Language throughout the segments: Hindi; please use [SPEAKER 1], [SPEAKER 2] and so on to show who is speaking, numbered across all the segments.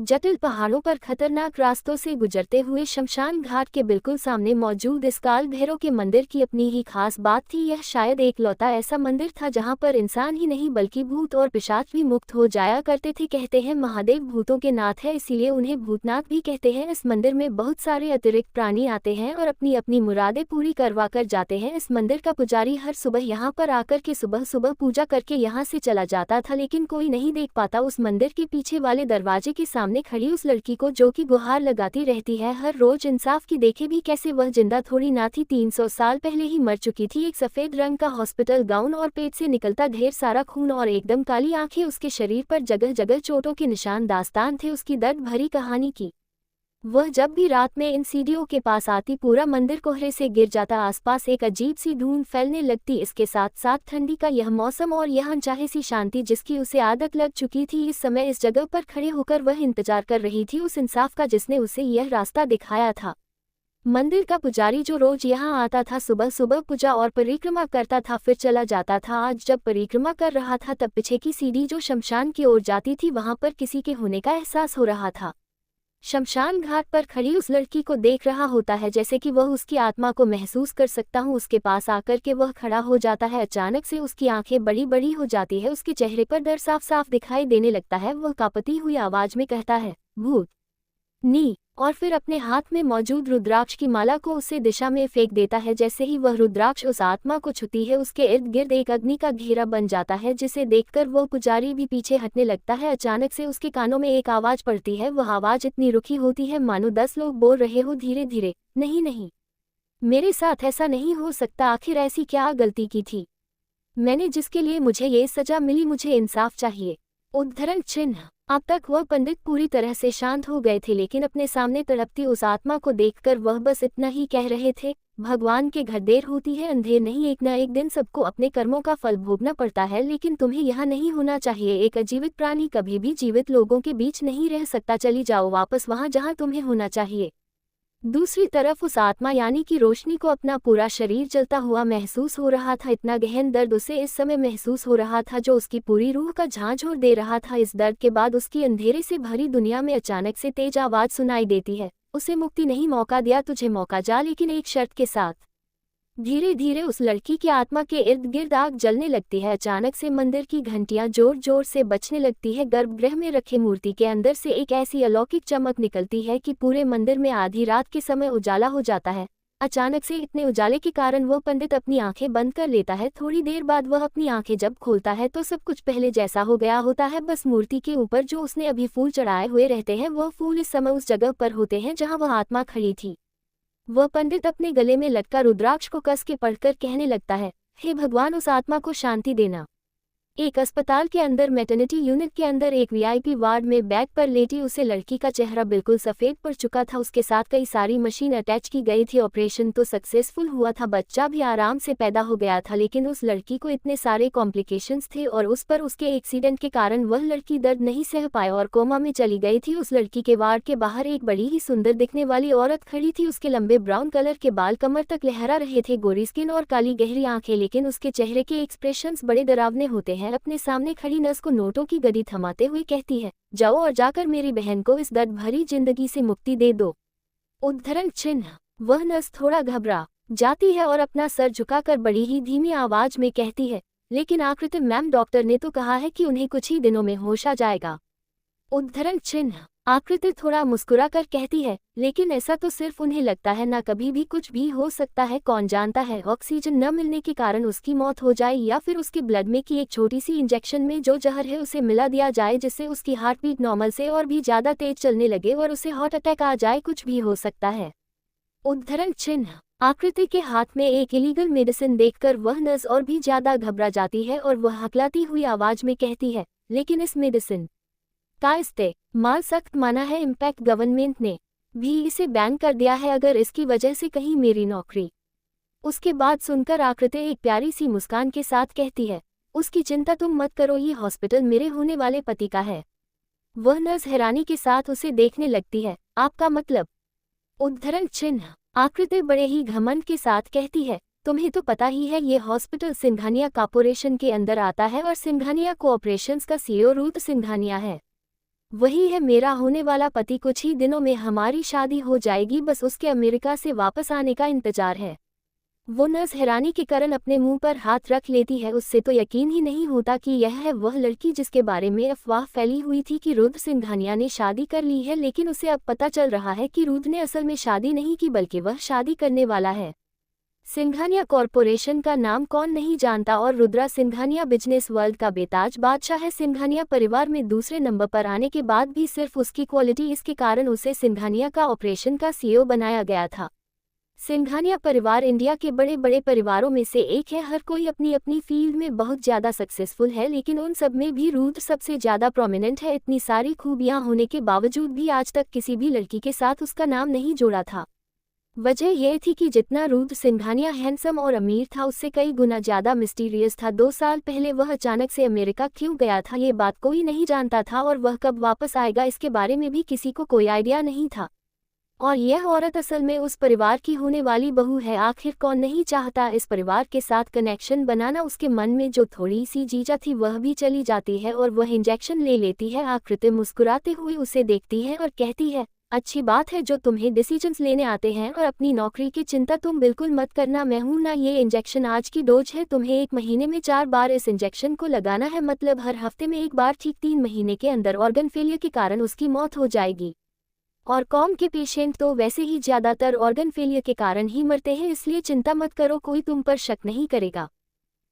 [SPEAKER 1] जटिल पहाड़ों पर खतरनाक रास्तों से गुजरते हुए शमशान घाट के बिल्कुल सामने मौजूद इस काल भैरव के मंदिर की अपनी ही खास बात थी। यह शायद एकलौता ऐसा मंदिर था जहां पर इंसान ही नहीं बल्कि भूत और पिशाच भी मुक्त हो जाया करते थे। कहते हैं महादेव भूतों के नाथ है, इसीलिए उन्हें भूतनाथ भी कहते हैं। इस मंदिर में बहुत सारे अतिरिक्त प्राणी आते हैं और अपनी अपनी मुरादें पूरी करवा कर जाते हैं। इस मंदिर का पुजारी हर सुबह यहाँ पर आकर के सुबह सुबह पूजा करके यहाँ से चला जाता था, लेकिन कोई नहीं देख पाता उस मंदिर के पीछे वाले दरवाजे के सामने खड़ी उस लड़की को जो कि गुहार लगाती रहती है हर रोज। इंसाफ की देखे भी कैसे, वह जिंदा थोड़ी ना थी, 300 साल पहले ही मर चुकी थी। एक सफेद रंग का हॉस्पिटल गाउन और पेट से निकलता ढेर सारा खून और एकदम काली आंखें, उसके शरीर पर जगह जगह चोटों के निशान दास्तान थे उसकी दर्द भरी कहानी की। वह जब भी रात में इन सीढ़ियों के पास आती पूरा मंदिर कोहरे से गिर जाता, आसपास एक अजीब सी धुंध फैलने लगती। इसके साथ साथ ठंडी का यह मौसम और यह अनचाही सी शांति जिसकी उसे आदत लग चुकी थी। इस समय इस जगह पर खड़े होकर वह इंतजार कर रही थी उस इंसाफ का जिसने उसे यह रास्ता दिखाया था। मंदिर का पुजारी जो रोज यहाँ आता था, सुबह सुबह पूजा और परिक्रमा करता था फिर चला जाता था। आज जब परिक्रमा कर रहा था तब पीछे की सीढ़ी जो शमशान की ओर जाती थी वहां पर किसी के होने का एहसास हो रहा था। शमशान घाट पर खड़ी उस लड़की को देख रहा होता है जैसे कि वह उसकी आत्मा को महसूस कर सकता हूँ। उसके पास आकर के वह खड़ा हो जाता है। अचानक से उसकी आंखें बड़ी बड़ी हो जाती है, उसके चेहरे पर डर साफ साफ दिखाई देने लगता है। वह कांपती हुई आवाज में कहता है, भूत नी, और फिर अपने हाथ में मौजूद रुद्राक्ष की माला को उसे दिशा में फेंक देता है। जैसे ही वह रुद्राक्ष उस आत्मा को छूती है उसके इर्द गिर्द एक अग्नि का घेरा बन जाता है, जिसे देखकर वह पुजारी भी पीछे हटने लगता है। अचानक से उसके कानों में एक आवाज पड़ती है। वह आवाज इतनी रुखी होती है मानो 10 लोग बोल रहे हो धीरे धीरे, नहीं नहीं, मेरे साथ ऐसा नहीं हो सकता, आखिर ऐसी क्या गलती की थी मैंने जिसके लिए मुझे ये सजा मिली, मुझे इंसाफ चाहिए। उद्धरण चिन्ह। अब तक वह पंडित पूरी तरह से शांत हो गए थे, लेकिन अपने सामने तड़पती उस आत्मा को देखकर वह बस इतना ही कह रहे थे, भगवान के घर देर होती है अंधेर नहीं, एक न एक दिन सबको अपने कर्मों का फल भोगना पड़ता है, लेकिन तुम्हें यहाँ नहीं होना चाहिए। एक अजीवित प्राणी कभी भी जीवित लोगों के बीच नहीं रह सकता, चली जाओ वापस वहाँ जहाँ तुम्हें होना चाहिए। दूसरी तरफ उस आत्मा यानी कि रोशनी को अपना पूरा शरीर जलता हुआ महसूस हो रहा था। इतना गहन दर्द उसे इस समय महसूस हो रहा था जो उसकी पूरी रूह का झांझोर दे रहा था। इस दर्द के बाद उसकी अंधेरे से भरी दुनिया में अचानक से तेज आवाज सुनाई देती है, उसे मुक्ति नहीं, मौका दिया तुझे, मौका जा, लेकिन एक शर्त के साथ। धीरे धीरे उस लड़की की आत्मा के इर्द गिर्द आग जलने लगती है। अचानक से मंदिर की घंटियां जोर जोर से बजने लगती है। गर्भगृह में रखे मूर्ति के अंदर से एक ऐसी अलौकिक चमक निकलती है कि पूरे मंदिर में आधी रात के समय उजाला हो जाता है। अचानक से इतने उजाले के कारण वह पंडित अपनी आंखें बंद कर लेता है। थोड़ी देर बाद वह अपनी आंखें जब खोलता है तो सब कुछ पहले जैसा हो गया होता है, बस मूर्ति के ऊपर जो उसने अभी फूल चढ़ाए हुए रहते हैं वह फूल इस समय उस जगह पर होते हैं जहाँ वह आत्मा खड़ी थी। वह पंडित अपने गले में लटका रुद्राक्ष को कस के पढ़कर कहने लगता है, हे भगवान उस आत्मा को शांति देना। एक अस्पताल के अंदर मैटरनिटी यूनिट के अंदर एक वीआईपी वार्ड में बेड पर लेटी उसे लड़की का चेहरा बिल्कुल सफ़ेद पड़ चुका था। उसके साथ कई सारी मशीन अटैच की गई थी। ऑपरेशन तो सक्सेसफुल हुआ था, बच्चा भी आराम से पैदा हो गया था, लेकिन उस लड़की को इतने सारे कॉम्प्लिकेशंस थे और उस पर उसके एक्सीडेंट के कारण वह लड़की दर्द नहीं सह पाई और कोमा में चली गई थी। उस लड़की के वार्ड के बाहर एक बड़ी ही सुंदर दिखने वाली औरत खड़ी थी। उसके लंबे ब्राउन कलर के बाल कमर तक लहरा रहे थे, गोरी स्किन और काली गहरी आंखें, लेकिन उसके चेहरे के एक्सप्रेशंस बड़े डरावने होते हैं। अपने सामने खड़ी नर्स को नोटों की गदी थमाते हुए कहती है, जाओ और जाकर मेरी बहन को इस दर्द भरी जिंदगी से मुक्ति दे दो। उद्धरण चिन्ह। वह नर्स थोड़ा घबरा जाती है और अपना सर झुकाकर बड़ी ही धीमी आवाज में कहती है, लेकिन आकृति मैम, डॉक्टर ने तो कहा है कि उन्हें कुछ ही दिनों में होश आ जाएगा। उद्धरण चिन्ह। आकृति थोड़ा मुस्कुरा कर कहती है, लेकिन ऐसा तो सिर्फ उन्हें लगता है ना, कभी भी कुछ भी हो सकता है, कौन जानता है ऑक्सीजन न मिलने के कारण उसकी मौत हो जाए या फिर उसके ब्लड में की एक छोटी सी इंजेक्शन में जो जहर है उसे मिला दिया जाए जिससे उसकी हार्ट बीट नॉर्मल से और भी ज्यादा तेज चलने लगे और उसे हार्ट अटैक आ जाए, कुछ भी हो सकता है। उद्धरण चिन्ह। आकृति के हाथ में एक इलीगल मेडिसिन देखकर वह नर्स और भी ज्यादा घबरा जाती है और वह हकलाती हुई आवाज में कहती है, लेकिन इस मेडिसिन का इस्तेमाल सख्त माना है, इम्पैक्ट गवर्नमेंट ने भी इसे बैन कर दिया है, अगर इसकी वजह से कहीं मेरी नौकरी। उसके बाद सुनकर आकृति एक प्यारी सी मुस्कान के साथ कहती है, उसकी चिंता तुम मत करो, ये हॉस्पिटल मेरे होने वाले पति का है। वह नर्स हैरानी के साथ उसे देखने लगती है, आपका मतलब? उद्धरण चिन्ह। आकृति बड़े ही घमंड के साथ कहती है, तुम्हें तो पता ही है ये हॉस्पिटल सिंघानिया कॉर्पोरेशन के अंदर आता है और सिंघानिया कोऑपरेशंस का सीईओ रूथ सिंघानिया है। वही है मेरा होने वाला पति, कुछ ही दिनों में हमारी शादी हो जाएगी, बस उसके अमेरिका से वापस आने का इंतजार है। वो नर्स हैरानी के कारण अपने मुंह पर हाथ रख लेती है। उससे तो यकीन ही नहीं होता कि यह है वह लड़की जिसके बारे में अफवाह फैली हुई थी कि रुद्र सिंघानिया ने शादी कर ली है, लेकिन उसे अब पता चल रहा है कि रुद्र ने असल में शादी नहीं की बल्कि वह शादी करने वाला है। सिंघानिया कॉरपोरेशन का नाम कौन नहीं जानता, और रुद्रा सिंघानिया बिजनेस वर्ल्ड का बेताज बादशाह है। सिंघानिया परिवार में दूसरे नंबर पर आने के बाद भी सिर्फ उसकी क्वालिटी, इसके कारण उसे सिंघानिया का ऑपरेशन का सीईओ बनाया गया था। सिंघानिया परिवार इंडिया के बड़े बड़े परिवारों में से एक है। हर कोई अपनी अपनी फील्ड में बहुत ज़्यादा सक्सेसफुल है, लेकिन उन सब में भी रुद्र सबसे ज़्यादा प्रोमिनेंट है। इतनी सारी खूबियां होने के बावजूद भी आज तक किसी भी लड़की के साथ उसका नाम नहीं जोड़ा था। वजह यह थी कि जितना रुद्र सिंघानिया हैंडसम और अमीर था, उससे कई गुना ज़्यादा मिस्टीरियस था। 2 साल पहले वह अचानक से अमेरिका क्यों गया था, ये बात कोई नहीं जानता था, और वह कब वापस आएगा इसके बारे में भी किसी को कोई आइडिया नहीं था। और यह औरत असल में उस परिवार की होने वाली बहू है। आखिर कौन नहीं चाहता इस परिवार के साथ कनेक्शन बनाना। उसके मन में जो थोड़ी सी जीजा थी वह भी चली जाती है और वह इंजेक्शन ले लेती है। आकृति मुस्कुराते हुए उसे देखती है और कहती है, अच्छी बात है जो तुम्हें डिसीजंस लेने आते हैं, और अपनी नौकरी की चिंता तुम बिल्कुल मत करना, मैं हूं ना। ये इंजेक्शन आज की डोज है, तुम्हें 1 महीने में 4 बार इस इंजेक्शन को लगाना है, मतलब हर हफ्ते में 1 बार। ठीक 3 महीने के अंदर ऑर्गन फेलियर के कारण उसकी मौत हो जाएगी। और कॉम के पेशेंट तो वैसे ही ज़्यादातर ऑर्गन फेलियर के कारण ही मरते हैं, इसलिए चिंता मत करो, कोई तुम पर शक नहीं करेगा।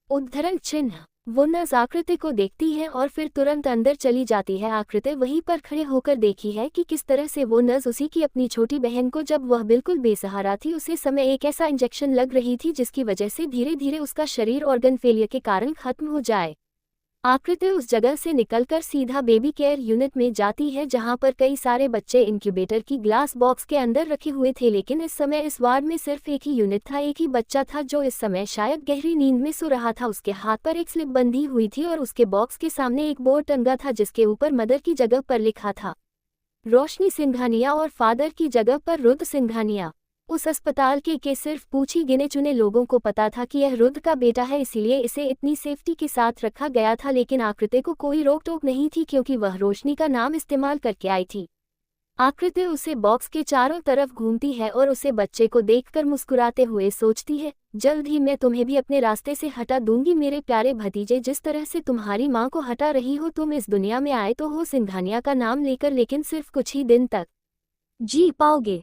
[SPEAKER 1] उद्धरण चिन्ह। वो नर्स आकृति को देखती है और फिर तुरंत अंदर चली जाती है। आकृति वहीं पर खड़े होकर देखी है कि किस तरह से वो नर्स उसी की अपनी छोटी बहन को, जब वह बिल्कुल बेसहारा थी, उसी समय एक ऐसा इंजेक्शन लग रही थी जिसकी वजह से धीरे धीरे उसका शरीर ऑर्गन फेलियर के कारण खत्म हो जाए। आकृति उस जगह से निकलकर सीधा बेबी केयर यूनिट में जाती है, जहां पर कई सारे बच्चे इंक्यूबेटर की ग्लास बॉक्स के अंदर रखे हुए थे। लेकिन इस समय इस वार्ड में सिर्फ एक ही यूनिट था, एक ही बच्चा था जो इस समय शायद गहरी नींद में सो रहा था। उसके हाथ पर एक स्लिप बंधी हुई थी और उसके बॉक्स के सामने एक बोर्ड टंगा था जिसके ऊपर मदर की जगह पर लिखा था रोशनी सिंघानिया और फादर की जगह पर रुद्र सिंघानिया। उस अस्पताल के सिर्फ पूछ ही गिने चुने लोगों को पता था कि यह रुद्र का बेटा है, इसीलिए इसे इतनी सेफ्टी के साथ रखा गया था। लेकिन आकृति को कोई रोक टोक नहीं थी क्योंकि वह रोशनी का नाम इस्तेमाल करके आई थी। आकृति उसे बॉक्स के चारों तरफ घूमती है और उसे बच्चे को देखकर मुस्कुराते हुए सोचती है, जल्द ही मैं तुम्हें भी अपने रास्ते से हटा दूंगी मेरे प्यारे भतीजे। जिस तरह से तुम्हारी माँ को हटा रही हो, तुम इस दुनिया में आए तो हो सिंघानिया का नाम लेकर, लेकिन सिर्फ कुछ ही दिन तक जी पाओगे।